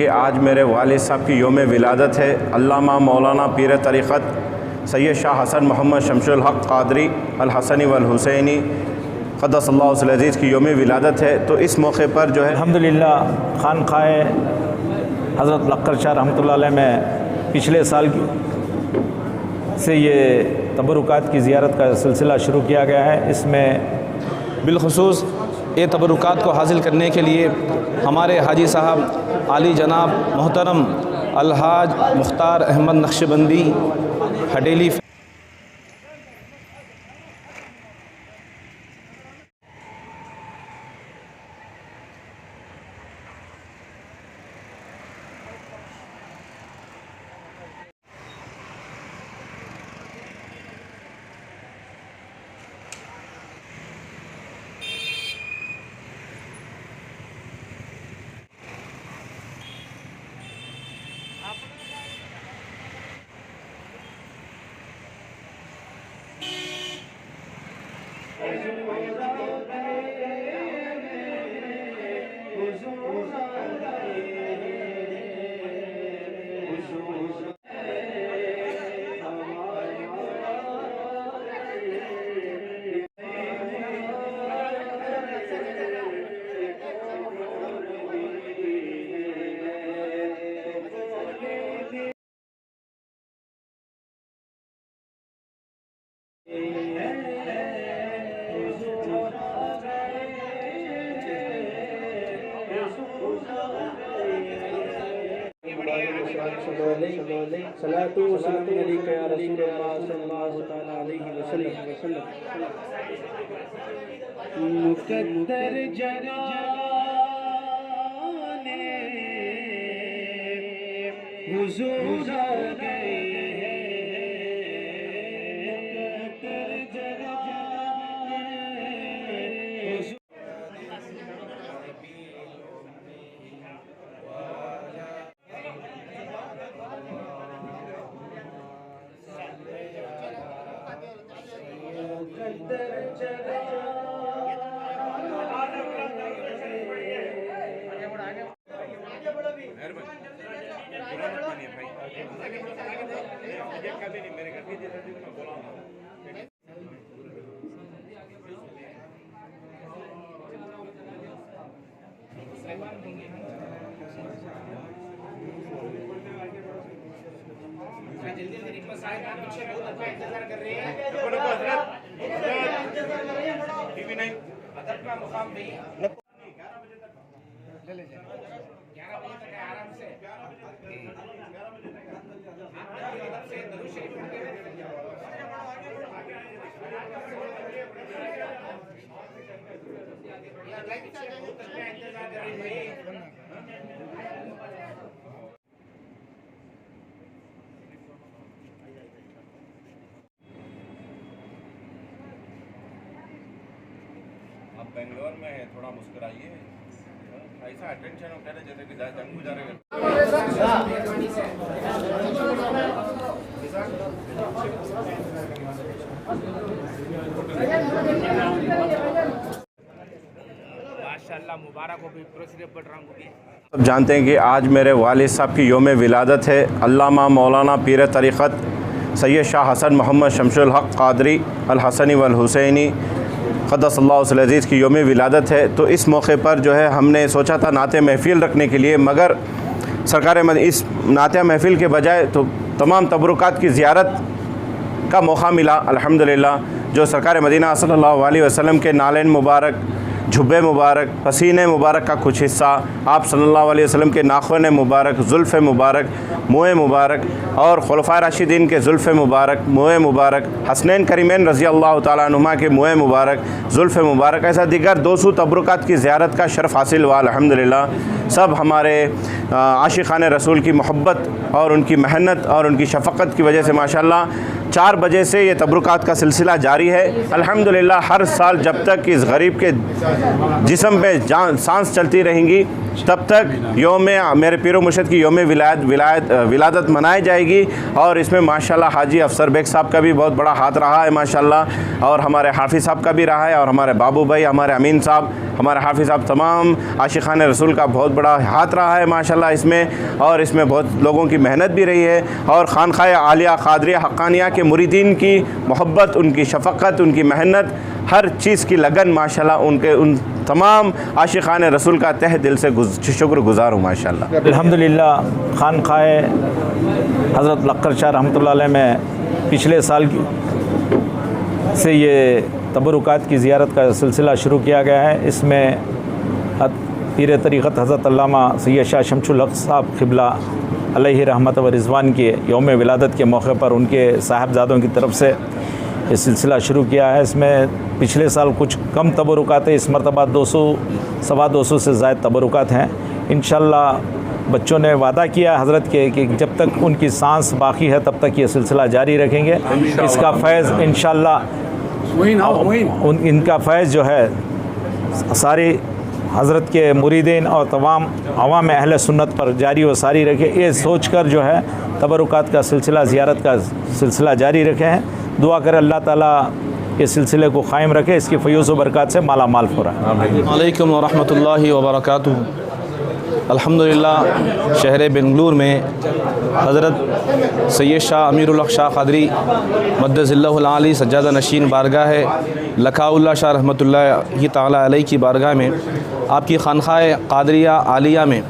आज मेरे वालिद साहब की योम विलादत है। अल्लामा मौलाना पीर तरीक़त सैयद शाह हसन मोहम्मद शमशुल हक़ क़ादरी अल हसनी वल हुसैनी क़द्दसल्लाहु सिर्रहु अज़ीज़ की योम विलादत है। तो इस मौके पर जो है अल्हम्दुलिल्लाह खानक़ाहे हज़रत लक्कर शाह रहमतुल्लाह अलैह में पिछले साल से ये तबरुकात की ज़ियारत का सिलसिला शुरू किया गया है। इसमें बिलख़ुसूस ये तबरुकात को हासिल करने के लिए हमारे हाजी साहब आली जनाब मोहतरम अलहाज मुख्तार अहमद नक्शबंदी हडेली सलातु व सलाम अलैका या रसूलल्लाह सल्लल्लाहु तआला अलैहि वसल्लम। मुक़द्दर जनाने हुज़ूर आ गए हैं, मुक़द्दर जनाने आप बेंगलोर में है, थोड़ा मुस्कुराइए। ऐसा अटेंशन उठा रहे जैसे कि जंग गुजारे। माशाअल्लाह मुबारक हो। अब जानते हैं कि आज मेरे वालिद साहब की योम विलादत है। अल्लामा मौलाना पीर तरीक़त सैयद शाह हसन मोहम्मद शमशुल हक़ क़ादरी अल हसनी वल हुसैनी क़द्दसल्लाहु सिर्रहु अज़ीज़ की योम विलादत है। तो इस मौके पर जो है हमने सोचा था नाते महफ़िल रखने के लिए, मगर सरकार इस नाते महफ़िल के बजाय तो तमाम तबरुकात की ज़ियारत का मौका मिला। अल्हम्दुलिल्लाह जो सरकार मदीना सल्लल्लाहु अलैहि वसल्लम के नालेन मुबारक, झुब्बे मुबारक, पसीने मुबारक का कुछ हिस्सा, आप सल्लल्लाहु अलैहि वसल्लम के नाख़ुन मुबारक, जुल्फ़ मुबारक, मुँह मुबारक और खुलफ़ाए राशिदीन के जुल्फ़ मुबारक, मुँह मुबारक, हसनैन करीमैन रज़ी अल्लाह तआला अन्हुमा के मुँह मुबारक, जुल्फ़ मुबारक, ऐसा दीगर 200 तबरुकात की ज़ियारत का शर्फ़ हासिल हुआ। अल्हम्दुलिल्लाह सब हमारे आशिक़ान रसूल की मोहब्बत और उनकी मेहनत और उनकी शफ़क़त की वजह से माशाअल्लाह 4 बजे से ये तबरुकात का सिलसिला जारी है। अल्हम्दुलिल्लाह हर साल जब तक इस गरीब के जिस्म पे सांस चलती रहेंगी तब तक योम मेरे पीर मुर्शिद की योम विलादत मनाई जाएगी। और इसमें माशाल्लाह हाजी अफसर बेग साहब का भी बहुत बड़ा हाथ रहा है माशाल्लाह, और हमारे हाफिज़ साहब का भी रहा है, और हमारे बाबू भाई, हमारे अमीन साहब, हमारे हाफिज़ साहब, तमाम आशिक़ान रसूल का बहुत बड़ा हाथ रहा है माशाल्लाह इसमें। और इसमें बहुत लोगों की मेहनत भी रही है। और खानक़ाह आलिया क़ादरिया हक़्क़ानिया के मुरीदीन की मोहब्बत, उनकी शफ़क़त, उनकी मेहनत, हर चीज़ की लगन माशाल्लाह उन तमाम आशिक़ान रसूल का तहे दिल से शुक्रगुज़ार हूँ माशाल्लाह। अल्हम्दुलिल्लाह खानक़ाह हज़रत लक्कर शाह रहमतुल्लाह अलैह में पिछले साल से ये तबरुकात की ज़ियारत का सिलसिला शुरू किया गया है। इसमें पीर तरीक़त हज़रत अल्लामा सैयद शाह शमशुल हक़ साहब क़िबला अलैहि रहमत व रिज़वान के यौम विलादत के मौके पर उनके साहबज़ादों की तरफ से ये सिलसिला शुरू किया है। इसमें पिछले साल कुछ कम तबरुकात है, इस मरतबा 200-225 से ज़ायद तबरुकात हैं। इंशाअल्लाह बच्चों ने वादा किया हज़रत के कि जब तक उनकी सांस बाकी है तब तक ये सिलसिला जारी रखेंगे। इसका फैज़ इंशाअल्लाह इनका फैज़ जो है सारी हज़रत के मुरीदीन और तमाम अवाम अहले सुन्नत पर जारी व सारी रखे, ये सोच कर जो है तबरुकात का सिलसिला, ज़ियारत का सिलसिला जारी रखे हैं। दुआ करें अल्लाह ताला इस सिलसिले को क़ायम रखे, इसकी फ़यूज़ व बरक़ात से माला माल हो रहा है। वालेकुम व रहमतुल्लाहि व बरकातुहू। अल्हम्दुलिल्लाह शहर बेंगलुर में हज़रत सैयद शाह अमीरुल हक़ शाह क़ादरी मद्दज़िल्लहुल आली सज्जादा नशीन बारगाह लखाउल्लाह शाह रहमतुल्लाहि ताला अलैहि की बारगाह में आपकी खानक़ाह क़ादरिया आलिया में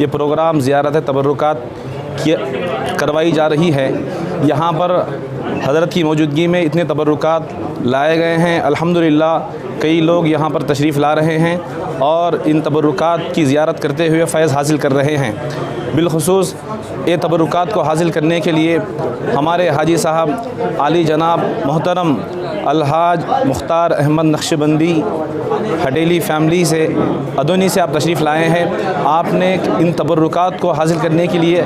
ये प्रोग्राम ज़ियारत तबरुकात करवाई जा रही है। यहाँ पर हज़रत की मौजूदगी में इतने तबरुकात लाए गए हैं। अल्हम्दुलिल्लाह कई लोग यहाँ पर तशरीफ़ ला रहे हैं और इन तबरुकात की ज़ियारत करते हुए फ़ैज़ हासिल कर रहे हैं। बिलख़ुसूस ये तबरुकात को हासिल करने के लिए हमारे हाजी साहब आली जनाब मोहतरम अलहाज मुख्तार अहमद नक्शबंदी हटेली फ़ैमिली से अदोनी से आप तशरीफ़ लाए हैं। आपने इन तबरुकात को हासिल करने के लिए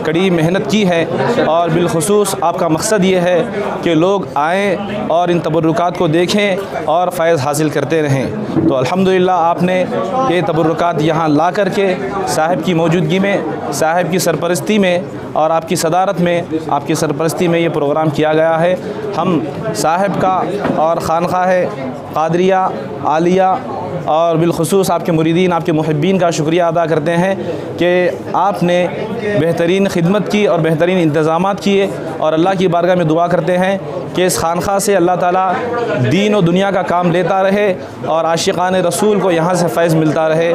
कड़ी मेहनत की है और बिलख़ुसूस आपका मकसद ये है कि लोग आएँ और इन तबरुकात को देखें और फ़ैज़ हासिल करते रहें। तो अल्हम्दुलिल्लाह आपने ये तबरुकात यहाँ ला कर के साहिब की मौजूदगी में, साहिब की सरपरस्ती में और आपकी सदारत में, आपकी सरपरस्ती में ये प्रोग्राम किया गया है। हम साहिब का और खानक़ाह क़ादरिया आलिया और बिलख़ुसूस आपके मुरीदीन, आपके मुहिब्बीन का शुक्रिया अदा करते हैं कि आपने बेहतरीन खिदमत की और बेहतरीन इंतज़ामात किए। और अल्लाह की बारगाह में दुआ करते हैं कि इस खानक़ाह से अल्लाह ताला दीन और दुनिया का काम लेता रहे और आशिक़ान रसूल को यहाँ से फ़ैज़ मिलता रहे।